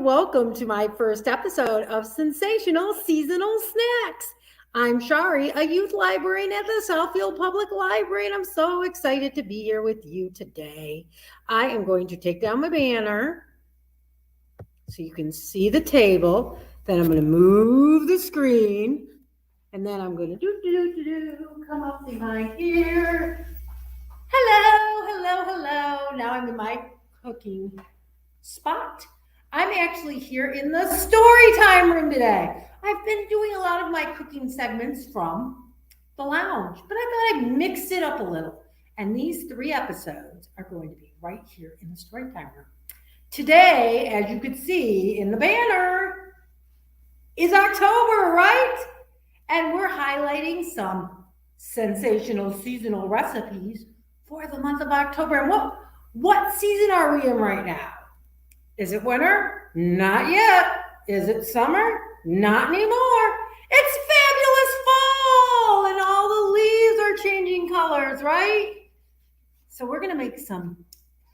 welcome to my first episode of Sensational Seasonal Snacks. I'm Shari, a youth librarian at the Southfield Public Library, and I'm so excited to be here with you today. I am going to take down my banner so you can see the table. Then I'm going to move the screen, and then I'm going to come up behind here. Hello. Now I'm in my cooking spot. I'm actually here in the story time room today. I've been doing a lot of my cooking segments from the lounge, but I thought I'd mix it up a little. And these 3 episodes are going to be right here in the story time room. Today, as you can see in the banner, is October, right? And we're highlighting some sensational seasonal recipes for the month of October. And what season are we in right now? Is it winter? Not yet. Is it summer? Not anymore. It's fabulous fall, and all the leaves are changing colors, right? So we're going to make some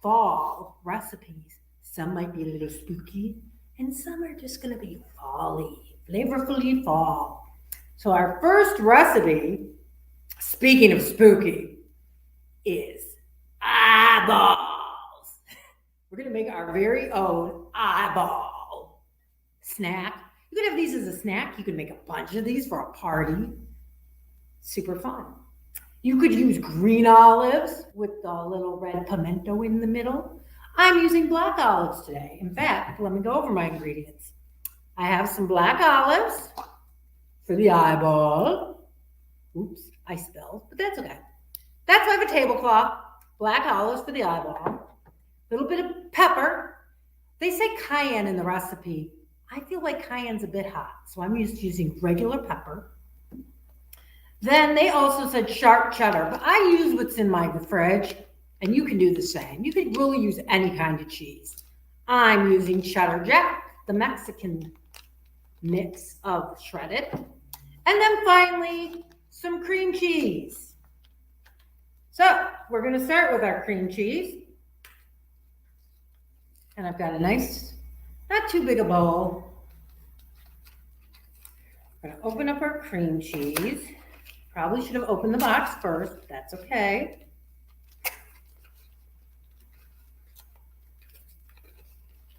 fall recipes. Some might be a little spooky, and some are just going to be fall-y, flavorfully fall. So our first recipe, speaking of spooky, is eyeballs. We're going to make our very own eyeball snack. You could have these as a snack. You could make a bunch of these for a party. Super fun. You could use green olives with a little red pimento in the middle. I'm using black olives today. In fact, let me go over my ingredients. I have some black olives for the eyeball. Oops, I spilled, but that's okay. That's why I have a tablecloth. Black olives for the eyeball. A little bit of pepper. They say cayenne in the recipe. I feel like cayenne's a bit hot, so I'm using regular pepper. Then they also said sharp cheddar, but I use what's in my fridge, and you can do the same. You could really use any kind of cheese. I'm using cheddar jack, the Mexican mix of shredded. And then finally, some cream cheese. So we're going to start with our cream cheese. And I've got a nice, not too big a bowl. We're going to open up our cream cheese. Probably should have opened the box first, but that's okay.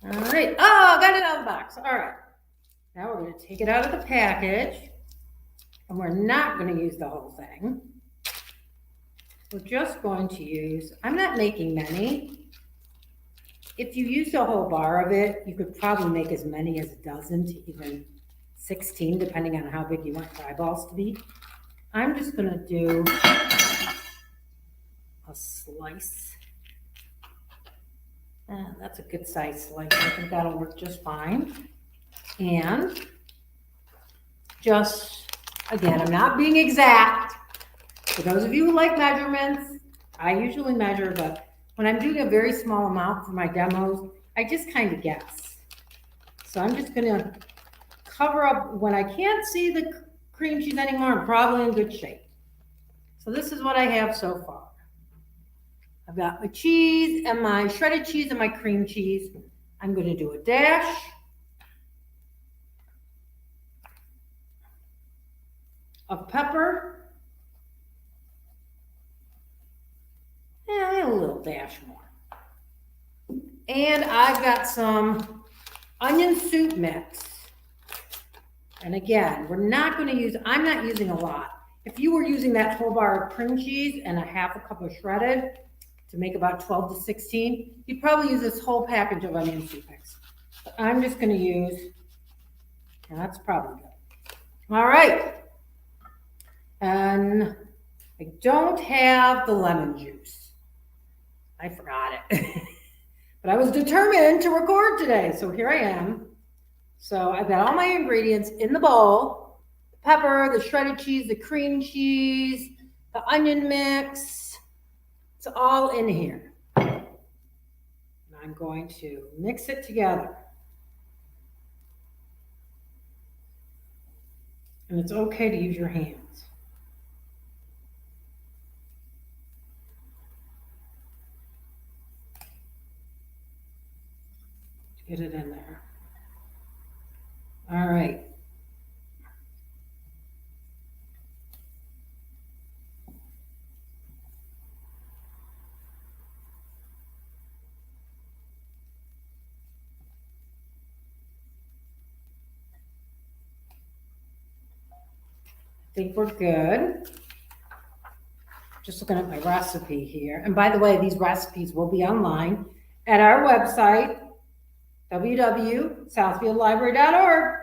All right. Oh, got it out of the box. All right. Now we're going to take it out of the package. And we're not going to use the whole thing. We're just going to use, I'm not making many. If you used a whole bar of it, you could probably make as many as a dozen to even 16, depending on how big you want your eyeballs to be. I'm just going to do a slice. And that's a good size slice. I think that'll work just fine. And just, again, I'm not being exact. For those of you who like measurements, I usually measure, but when I'm doing a very small amount for my demos, I just kind of guess. So I'm just going to cover up. When I can't see the cream cheese anymore, I'm probably in good shape. So this is what I have so far. I've got my cheese and my shredded cheese and my cream cheese. I'm going to do a dash of pepper. And a little dash more. And I've got some onion soup mix. And again, we're not going to use, I'm not using a lot. If you were using that whole bar of cream cheese and a half a cup of shredded to make about 12 to 16, you'd probably use this whole package of onion soup mix. But I'm just going to use, and that's probably good. All right. And I don't have the lemon juice. I forgot it. But I was determined to record today, so here I am. So I've got all my ingredients in the bowl. The pepper, the shredded cheese, the cream cheese, the onion mix. It's all in here. And I'm going to mix it together. And it's okay to use your hands. Get it in there. All right. I think we're good. Just looking at my recipe here. And by the way, these recipes will be online at our website, www.southfieldlibrary.org,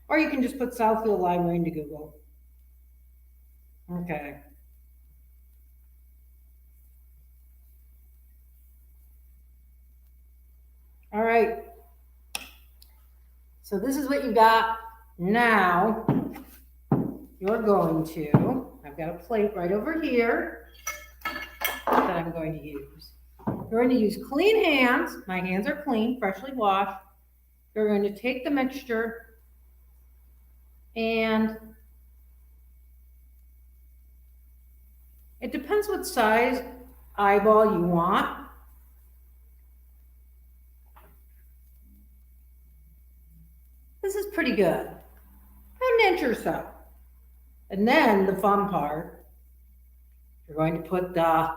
or you can just put Southfield Library into Google. Okay. All right. So this is what you got. Now you're going to, I've got a plate right over here that I'm going to use. You're going to use clean hands. My hands are clean, freshly washed. You're going to take the mixture and it depends what size eyeball you want. This is pretty good. An inch or so. And then the fun part, you're going to put the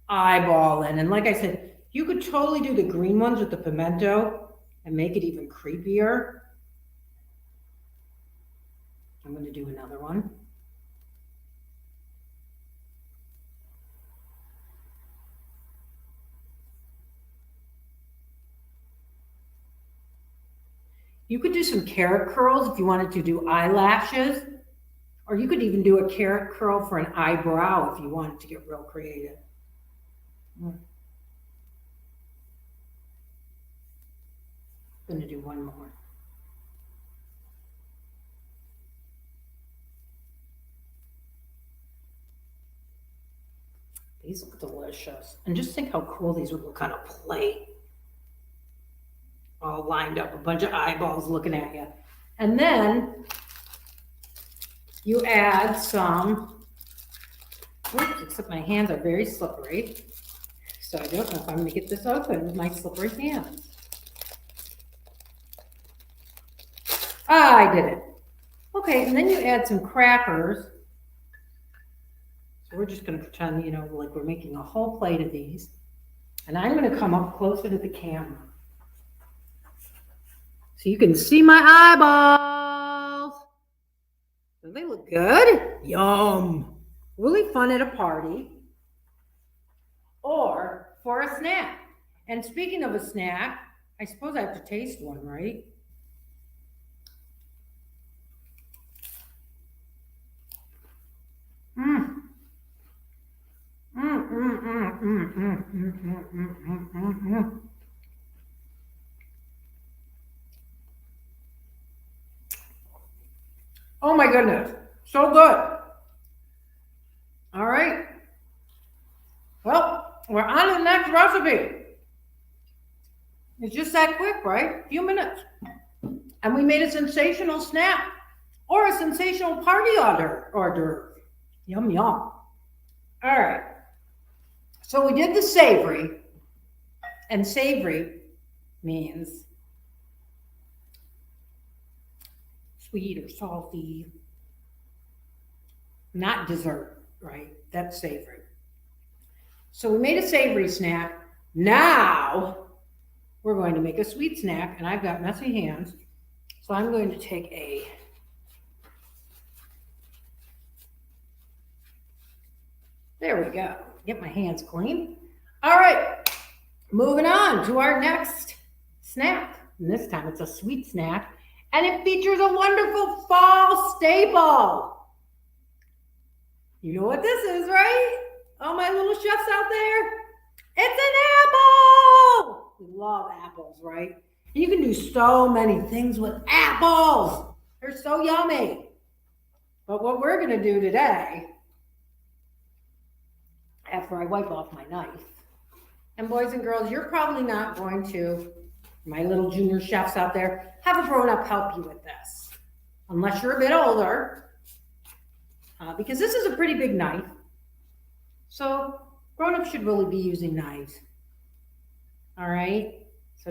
eyeball in. And like I said, you could totally do the green ones with the pimento and make it even creepier. I'm going to do another one. You could do some carrot curls if you wanted to do eyelashes, or you could even do a carrot curl for an eyebrow if you wanted to get real creative. I'm going to do one more. These look delicious. And just think how cool these would look on a plate. All lined up, a bunch of eyeballs looking at you. And then you add some, except my hands are very slippery, so I don't know if I'm going to get this open with my slippery hands. Ah, I did it. Okay, and then you add some crackers. So we're just going to pretend, you know, like we're making a whole plate of these. And I'm going to come up closer to the camera, so you can see my eyeballs. Don't they look good? Yum. Really fun at a party or for a snack. And speaking of a snack, I suppose I have to taste one, right? Oh my goodness, so good. All right. Well, we're on to the next recipe. It's just that quick, right? A few minutes. And we made a sensational snack or a sensational party order. Yum, yum. All right. So we did the savory, and savory means sweet or salty, not dessert, right? That's savory. So we made a savory snack. Now we're going to make a sweet snack, and I've got messy hands. So I'm going to take there we go. Get my hands clean. All right, moving on to our next snack. And this time it's a sweet snack, and it features a wonderful fall staple. You know what this is, right? All my little chefs out there, it's an apple. We love apples, right? And you can do so many things with apples. They're so yummy. But what we're going to do today, after I wipe off my knife, and boys and girls, you're probably not going to, my little junior chefs out there, have a grown-up help you with this, unless you're a bit older, because this is a pretty big knife. So grown-ups should really be using knives. All right? So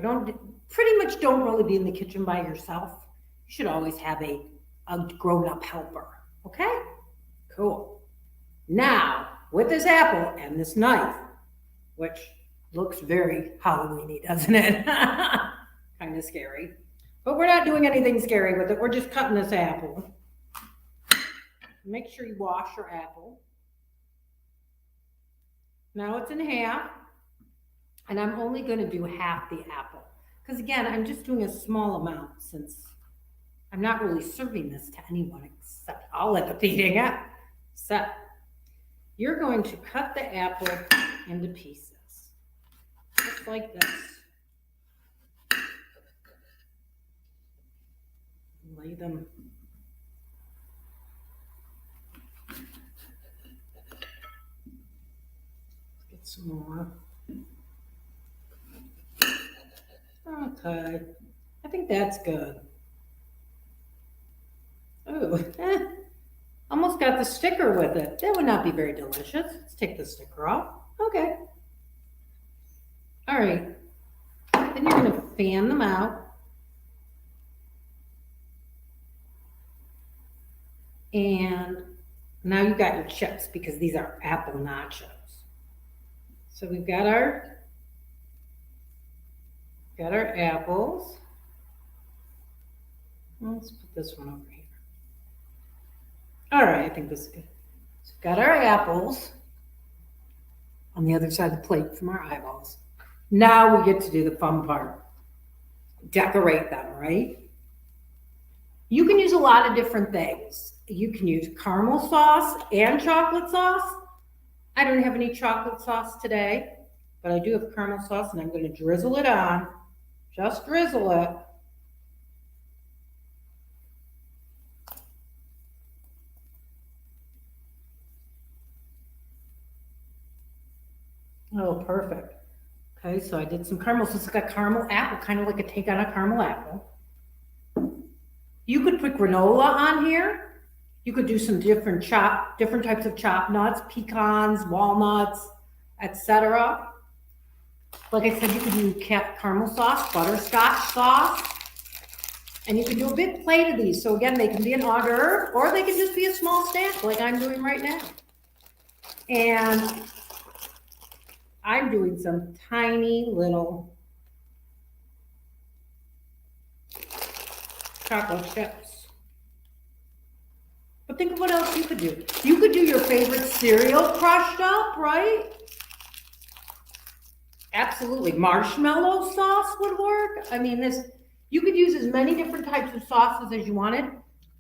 pretty much don't really be in the kitchen by yourself You should always have a grown-up helper, okay? Cool. Now, with this apple and this knife, which looks very Halloween-y, doesn't it? Kind of scary. But we're not doing anything scary with it. We're just cutting this apple. Make sure you wash your apple. Now it's in half. And I'm only going to do half the apple. Because again, I'm just doing a small amount since I'm not really serving this to anyone except I'll end up eating it. So you're going to cut the apple into pieces, just like this. Lay them. Let's get some more. Okay, I think that's good. Oh, almost got the sticker with it. That would not be very delicious. Let's take the sticker off. Okay. All right. Then you're going to fan them out. And now you got your chips because these are apple nachos. So we've got our apples. Let's put this one over here. All right, I think this is good. So we've got our apples on the other side of the plate from our eyeballs. Now we get to do the fun part. Decorate them, right? You can use a lot of different things. You can use caramel sauce and chocolate sauce. I don't have any chocolate sauce today, but I do have caramel sauce, and I'm going to drizzle it on. Just drizzle it. Oh, perfect. Okay, so I did some caramel. So it's got caramel apple, kind of like a take on a caramel apple. You could put granola on here. You could do some different types of chopped nuts, pecans, walnuts, etc. Like I said, you could do caramel sauce, butterscotch sauce, and you can do a big plate of these. So again, they can be an hors d'oeuvre, or they can just be a small snack like I'm doing right now. And I'm doing some tiny little chocolate chips. But think of what else you could do. You could do your favorite cereal crushed up, right? Absolutely. Marshmallow sauce would work. I mean, you could use as many different types of sauces as you wanted.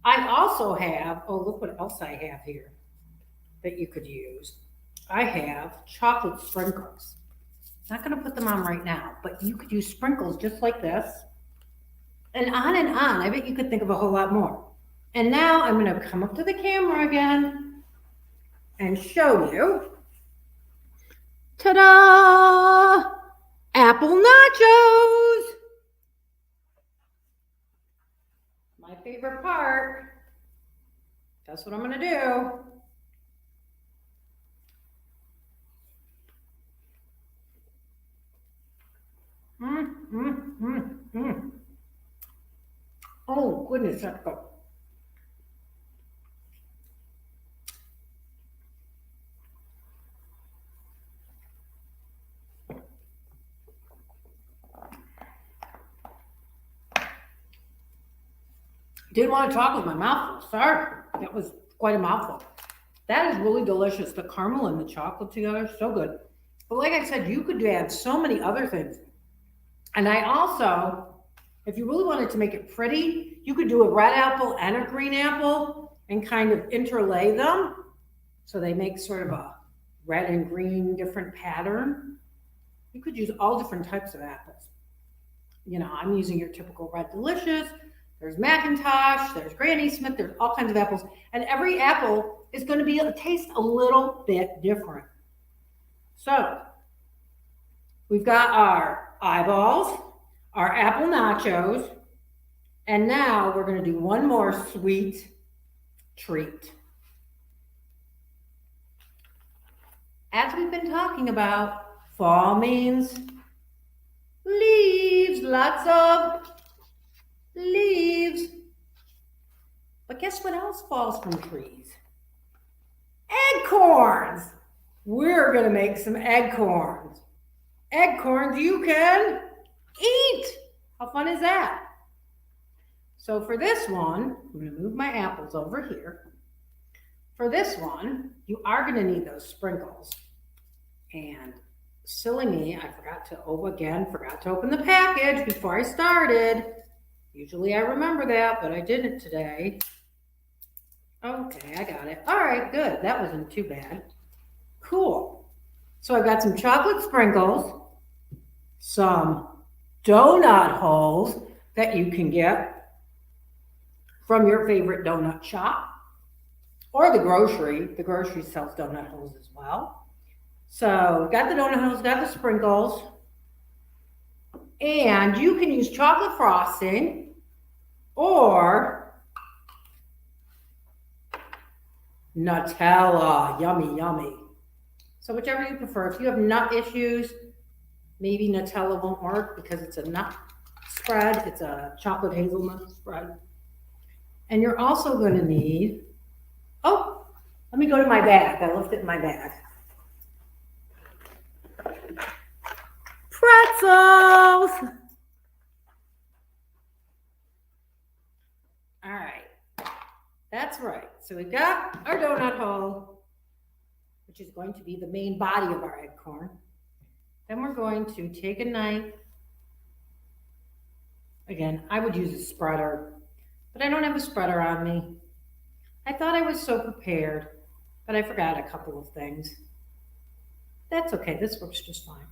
I also have, oh, look what else I have here that you could use. I have chocolate sprinkles. Not going to put them on right now, but you could use sprinkles just like this. And on and on. I bet you could think of a whole lot more. And now I'm going to come up to the camera again and show you. Ta-da! Apple nachos! My favorite part. That's what I'm going to do. Oh, goodness, that's good. Didn't want to talk with my mouth full. Sorry, that was quite a mouthful. That is really delicious. The caramel and the chocolate together, so good. But like I said, you could add so many other things. And I also, if you really wanted to make it pretty, you could do a red apple and a green apple and kind of interlay them. So they make sort of a red and green different pattern. You could use all different types of apples. You know, I'm using your typical Red Delicious. There's Macintosh, there's Granny Smith, there's all kinds of apples. And every apple is going to taste a little bit different. So we've got our eyeballs, our apple nachos, and now we're going to do one more sweet treat. As we've been talking about, fall means leaves, lots of leaves. But guess what else falls from trees? Acorns. We're going to make some acorns. Acorns you can eat. How fun is that? So for this one, I'm going to move my apples over here. For this one, you are going to need those sprinkles. And silly me, I forgot to open the package before I started. Usually I remember that, but I didn't today. Okay, I got it. All right, good. That wasn't too bad. Cool. So I've got some chocolate sprinkles, some donut holes that you can get from your favorite donut shop or the grocery. The grocery sells donut holes as well. So got the donut holes, got the sprinkles, and you can use chocolate frosting or Nutella. Yummy, yummy. So whichever you prefer. If you have nut issues, maybe Nutella won't work because it's a nut spread. It's a chocolate hazelnut spread. And you're also going to need, oh, let me go to my bag. I left it in my bag. Pretzels. All right. That's right. So we've got our donut hole, which is going to be the main body of our acorn. Then we're going to take a knife. Again, I would use a spreader, but I don't have a spreader on me. I thought I was so prepared, but I forgot a couple of things. That's okay. This works just fine.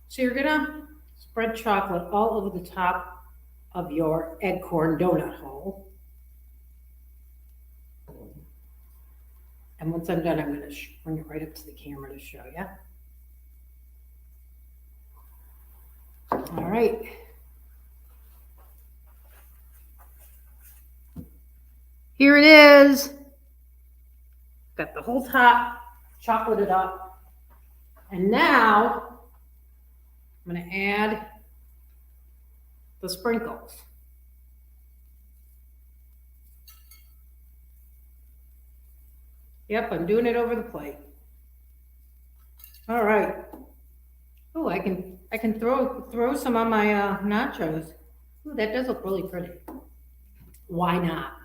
So you're going to spread chocolate all over the top of your acorn donut hole. And once I'm done, I'm going to bring it right up to the camera to show you. All right. Here it is. Got the whole top chocolated up. And now I'm going to add the sprinkles. Yep, I'm doing it over the plate. All right. Oh, I can throw some on my nachos. Ooh, that does look really pretty. Why not?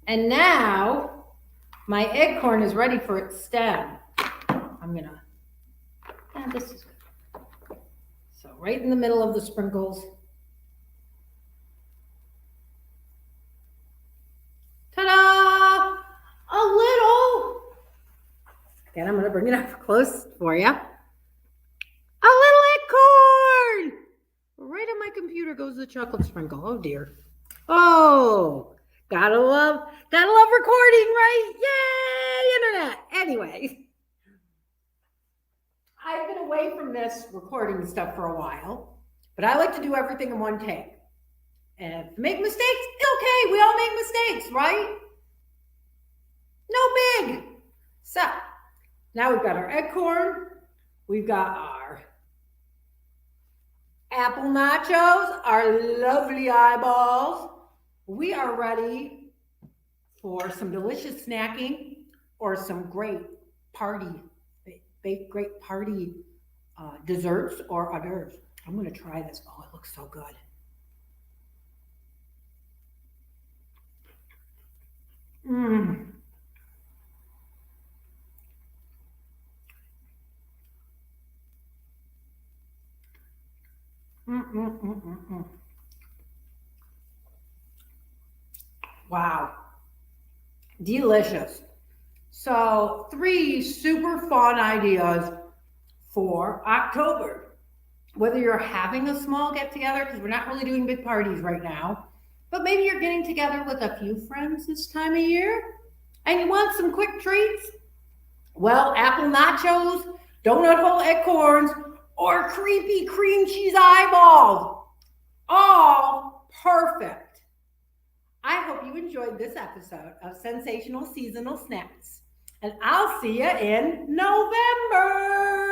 And now my acorn is ready for its stem. I'm gonna. This is good. So right in the middle of the sprinkles. Ta-da! A little. Again, I'm going to bring it up close for you. A little acorn. Right on my computer goes the chocolate sprinkle. Oh dear. Oh, gotta love recording, right? Yay, internet. Anyway, I've been away from this recording stuff for a while, but I like to do everything in one take. And if make mistakes, okay, we all make mistakes, right? No big. So now we've got our acorn, we've got our apple nachos, our lovely eyeballs. We are ready for some delicious snacking or some great party desserts or hors d'oeuvres. I'm going to try this. Oh, it looks so good. Mmm. Wow. Delicious. So 3 super fun ideas for October. Whether you're having a small get together, because we're not really doing big parties right now, but maybe you're getting together with a few friends this time of year and you want some quick treats. Well, apple nachos, donut hole acorns, or creepy cream cheese eyeballs. All perfect. I hope you enjoyed this episode of Sensational Seasonal Snacks. And I'll see you in November.